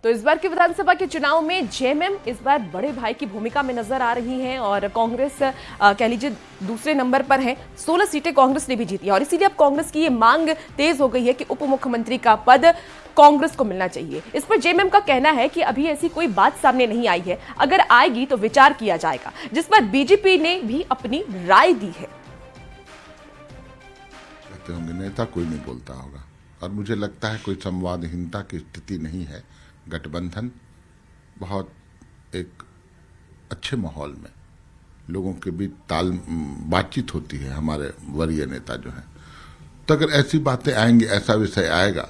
तो इस बार के विधानसभा के चुनाव में जेएमएम इस बार बड़े भाई की भूमिका में नजर आ रही है और कांग्रेस कह लीजिए दूसरे नंबर पर है। 16 सीटें कांग्रेस ने भी जीती है और इसीलिए अब कांग्रेस की ये मांग तेज हो गई है कि उप मुख्यमंत्री का पद कांग्रेस को मिलना चाहिए। इस पर जेएमएम का कहना है कि अभी ऐसी कोई बात सामने नहीं आई है, अगर आएगी तो विचार किया जाएगा, जिस पर बीजेपी ने भी अपनी राय दी है। नेता कोई नहीं बोलता होगा और मुझे लगता है कोई संवादहीनता की स्थिति नहीं है। गठबंधन बहुत एक अच्छे माहौल में लोगों के बीच बातचीत होती है। हमारे वरीय नेता जो हैं, तो अगर ऐसी बातें आएंगी, ऐसा विषय आएगा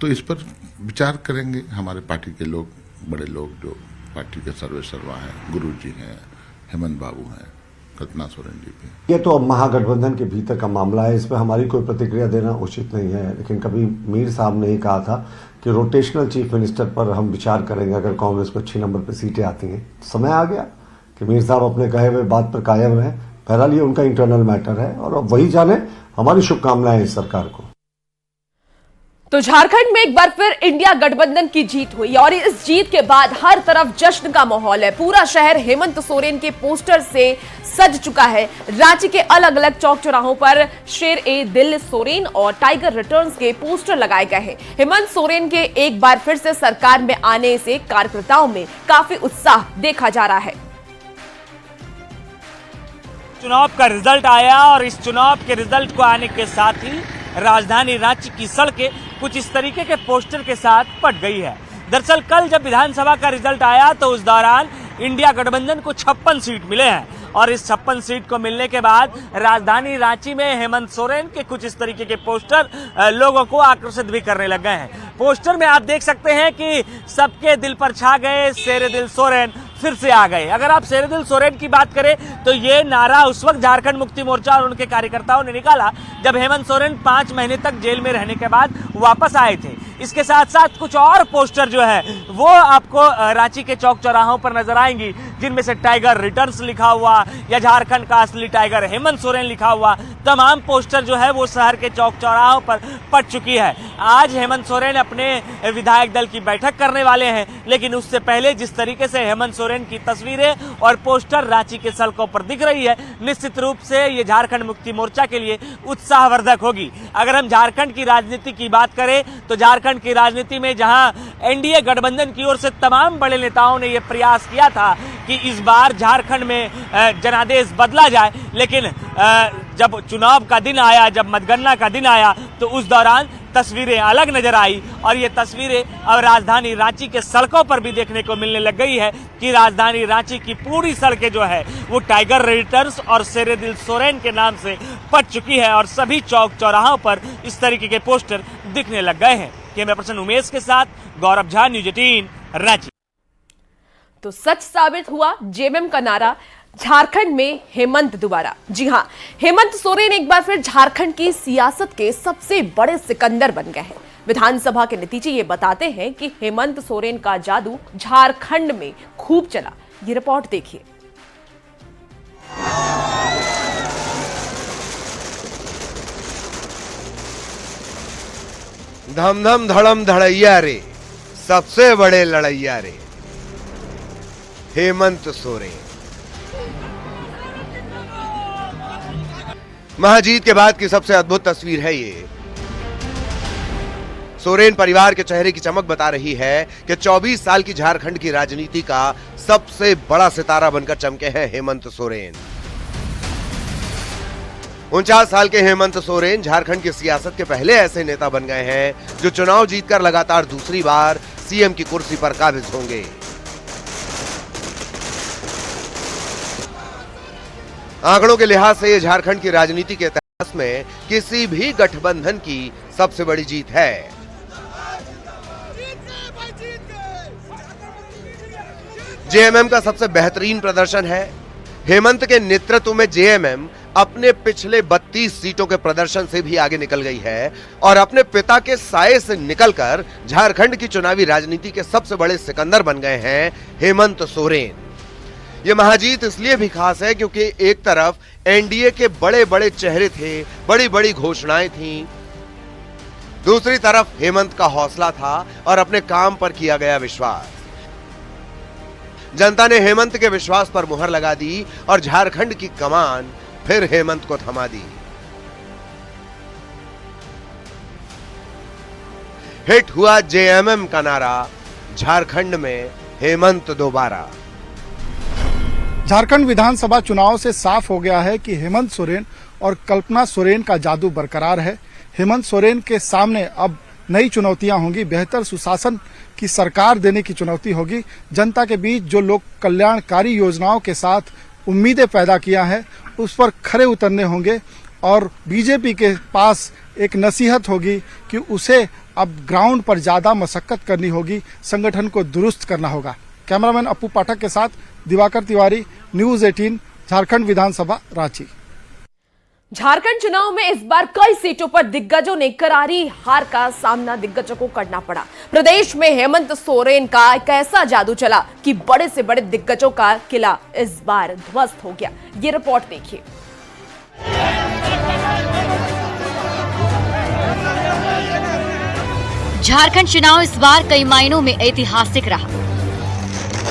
तो इस पर विचार करेंगे हमारे पार्टी के लोग, बड़े लोग जो पार्टी के सर्वे सर्वा हैं, गुरु जी हैं, हेमंत बाबू हैं, कल्पना सोरेन जी भी। ये तो अब महागठबंधन के भीतर का मामला है, इस पर हमारी कोई प्रतिक्रिया देना उचित नहीं है। लेकिन कभी मीर साहब ने ही कहा था कि रोटेशनल चीफ मिनिस्टर पर हम विचार करेंगे अगर कांग्रेस को 6 नंबर पर सीटें आती हैं। समय आ गया कि मीर साहब अपने कहे हुए बात पर कायम रहे। बहरहाल ये उनका इंटरनल मैटर है और अब वही जाने। हमारी शुभकामनाएं इस सरकार को। तो झारखंड में एक बार फिर इंडिया गठबंधन की जीत हुई और इस जीत के बाद हर तरफ जश्न का माहौल है। पूरा शहर हेमंत सोरेन के पोस्टर से सज चुका है। रांची के अलग अलग चौक चौराहों पर शेर ए दिल सोरेन और टाइगर रिटर्न्स के पोस्टर लगाए गए हैं। हेमंत सोरेन के एक बार फिर से सरकार में आने से कार्यकर्ताओं में काफी उत्साह देखा जा रहा है। चुनाव का रिजल्ट आया और इस चुनाव के रिजल्ट को आने के साथ ही राजधानी रांची की सड़कें कुछ इस तरीके के पोस्टर के साथ पट गई है। दरअसल कल जब विधानसभा का रिजल्ट आया तो उस दौरान इंडिया गठबंधन को 56 सीट मिले हैं और इस 56 सीट को मिलने के बाद राजधानी रांची में हेमंत सोरेन के कुछ इस तरीके के पोस्टर लोगों को आकर्षित भी करने लग गए हैं। पोस्टर में आप देख सकते हैं कि सबके दिल पर छा गए शेर दिल सोरेन फिर से आ गए। अगर आप शेर दिल सोरेन की बात करें तो ये नारा उस वक्त झारखंड मुक्ति मोर्चा और उनके कार्यकर्ताओं ने निकाला जब हेमंत सोरेन 5 महीने तक जेल में रहने के बाद वापस आए थे। इसके साथ साथ कुछ और पोस्टर जो है वो आपको रांची के चौक चौराहों पर नजर आएंगी, जिनमें से टाइगर रिटर्न्स लिखा हुआ या झारखंड का असली टाइगर हेमंत सोरेन लिखा हुआ तमाम पोस्टर जो है वो शहर के चौक चौराहों पर पट चुकी है। आज हेमंत सोरेन अपने विधायक दल की बैठक करने वाले हैं, लेकिन उससे पहले जिस तरीके से हेमंत सोरेन की तस्वीरें और पोस्टर रांची के सड़कों पर दिख रही है, निश्चित रूप से ये झारखंड मुक्ति मोर्चा के लिए उत्साहवर्धक होगी। अगर हम झारखंड की राजनीति की बात करें तो झारखंड की राजनीति में जहां एनडीए गठबंधन की ओर से तमाम बड़े नेताओं ने यह प्रयास किया था कि इस बार झारखंड में जनादेश बदला जाए, लेकिन जब चुनाव का दिन आया, जब मतगणना का दिन आया तो उस दौरान तस्वीरें अलग नजर आई और ये तस्वीरें अब राजधानी रांची के सड़कों पर भी देखने को मिलने लग गई है कि राजधानी रांची की पूरी सड़कें जो है वो टाइगर रिटर्न्स और शेर दिल सोरेन के नाम से पट चुकी है और सभी चौक चौराहों पर इस तरीके के पोस्टर दिखने लग गए हैं। कैमरा पर्सन उमेश के साथ गौरव झा, न्यूज 18 रांची। तो सच साबित हुआ जेएमएम का नारा, झारखंड में हेमंत दोबारा। जी हां, हेमंत सोरेन एक बार फिर झारखंड की सियासत के सबसे बड़े सिकंदर बन गए हैं। विधानसभा के नतीजे ये बताते हैं कि हेमंत सोरेन का जादू झारखंड में खूब चला। ये रिपोर्ट देखिए। धम धम धड़म धड़ैया रे, सबसे बड़े लड़ैया रे, हेमंत सोरेन। महाजीत के बाद की सबसे अद्भुत तस्वीर है ये। सोरेन परिवार के चेहरे की चमक बता रही है कि 24 साल की झारखंड की राजनीति का सबसे बड़ा सितारा बनकर चमके हैं हेमंत सोरेन। 49 साल के हेमंत सोरेन झारखंड की सियासत के पहले ऐसे नेता बन गए हैं जो चुनाव जीतकर लगातार दूसरी बार सीएम की कुर्सी पर काबिज होंगे। आंकड़ों के लिहाज से ये झारखंड की राजनीति के इतिहास में किसी भी गठबंधन की सबसे बड़ी जीत है। जेएमएम का सबसे बेहतरीन प्रदर्शन है। हेमंत के नेतृत्व में जेएमएम अपने पिछले 32 सीटों के प्रदर्शन से भी आगे निकल गई है और अपने पिता के साये से निकलकर झारखंड की चुनावी राजनीति के सबसे बड़े सिकंदर बन गए हैं हेमंत सोरेन। ये महाजीत इसलिए भी खास है क्योंकि एक तरफ एनडीए के बड़े बड़े चेहरे थे, बड़ी बड़ी घोषणाएं थीं, दूसरी तरफ हेमंत का हौसला था और अपने काम पर किया गया विश्वास। जनता ने हेमंत के विश्वास पर मुहर लगा दी और झारखंड की कमान फिर हेमंत को थमा दी। हिट हुआ जेएमएम का नारा, झारखंड में हेमंत दोबारा। झारखंड विधानसभा चुनाव से साफ हो गया है कि हेमंत सोरेन और कल्पना सोरेन का जादू बरकरार है। हेमंत सोरेन के सामने अब नई चुनौतियां होंगी, बेहतर सुशासन की सरकार देने की चुनौती होगी। जनता के बीच जो लोग कल्याणकारी योजनाओं के साथ उम्मीदें पैदा किया है उस पर खरे उतरने होंगे और बीजेपी के पास एक नसीहत होगी कि उसे अब ग्राउंड पर ज्यादा मशक्कत करनी होगी, संगठन को दुरुस्त करना होगा। कैमरामैन अप्पू पाठक के साथ दिवाकर तिवारी, न्यूज 18, झारखंड विधानसभा, रांची। झारखंड चुनाव में इस बार कई सीटों पर दिग्गजों ने करारी हार का सामना दिग्गजों को करना पड़ा। प्रदेश में हेमंत सोरेन का एक ऐसा जादू चला कि बड़े से बड़े दिग्गजों का किला इस बार ध्वस्त हो गया। ये रिपोर्ट देखिए। झारखंड चुनाव इस बार कई मायनों में ऐतिहासिक रहा।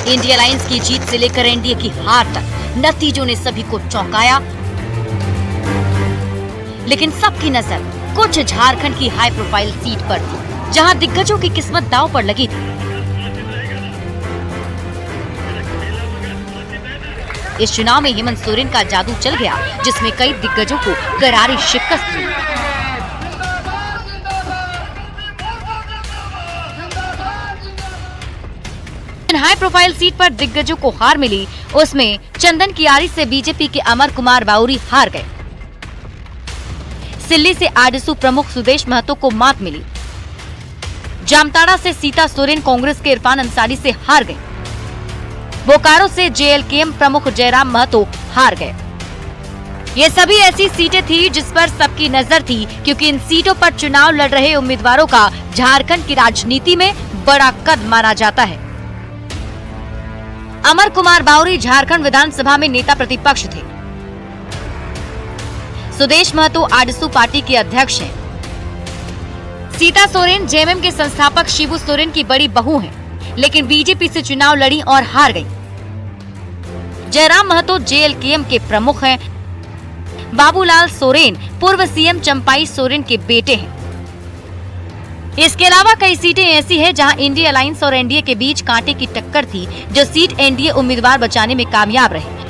इंडिया अलायंस की जीत से लेकर एनडीए की हार तक नतीजों ने सभी को चौंकाया, लेकिन सबकी नजर कुछ झारखंड की हाई प्रोफाइल सीट पर थी, जहां दिग्गजों की किस्मत दांव पर लगी थी। इस चुनाव में हेमंत सोरेन का जादू चल गया, जिसमें कई दिग्गजों को करारी शिकस्त हुई। हाई प्रोफाइल सीट पर दिग्गजों को हार मिली, उसमें चंदन कियारी से बीजेपी के अमर कुमार बाउरी हार गए। सिल्ली से आजसू प्रमुख सुदेश महतो को मात मिली। जामताड़ा से सीता सोरेन कांग्रेस के इरफान अंसारी से हार गए। बोकारो से जेएलकेएम प्रमुख जयराम महतो हार गए। ये सभी ऐसी सीटें थी जिस पर सबकी नजर थी, क्योंकि इन सीटों पर चुनाव लड़ रहे उम्मीदवारों का झारखंड की राजनीति में बड़ा कद माना जाता है। अमर कुमार बाउरी झारखंड विधानसभा में नेता प्रतिपक्ष थे। सुदेश महतो आजसू पार्टी के अध्यक्ष हैं। सीता सोरेन जेएमएम के संस्थापक शिबू सोरेन की बड़ी बहू हैं, लेकिन बीजेपी से चुनाव लड़ी और हार गई। जयराम महतो जेएलकेएम के प्रमुख हैं। बाबूलाल सोरेन पूर्व सीएम चंपाई सोरेन के बेटे हैं। इसके अलावा कई सीटें ऐसी हैं जहां इंडिया अलायंस और एनडीए के बीच कांटे की टक्कर थी, जो सीट एनडीए उम्मीदवार बचाने में कामयाब रहे।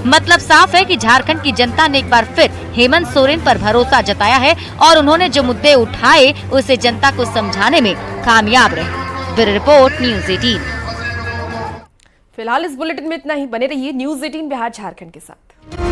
मतलब साफ है कि झारखंड की जनता ने एक बार फिर हेमंत सोरेन पर भरोसा जताया है और उन्होंने जो मुद्दे उठाए उसे जनता को समझाने में कामयाब रहे। Bureau report, news 18। फिलहाल इस बुलेटिन में इतना ही। बने रहिए न्यूज 18 बिहार झारखंड के साथ।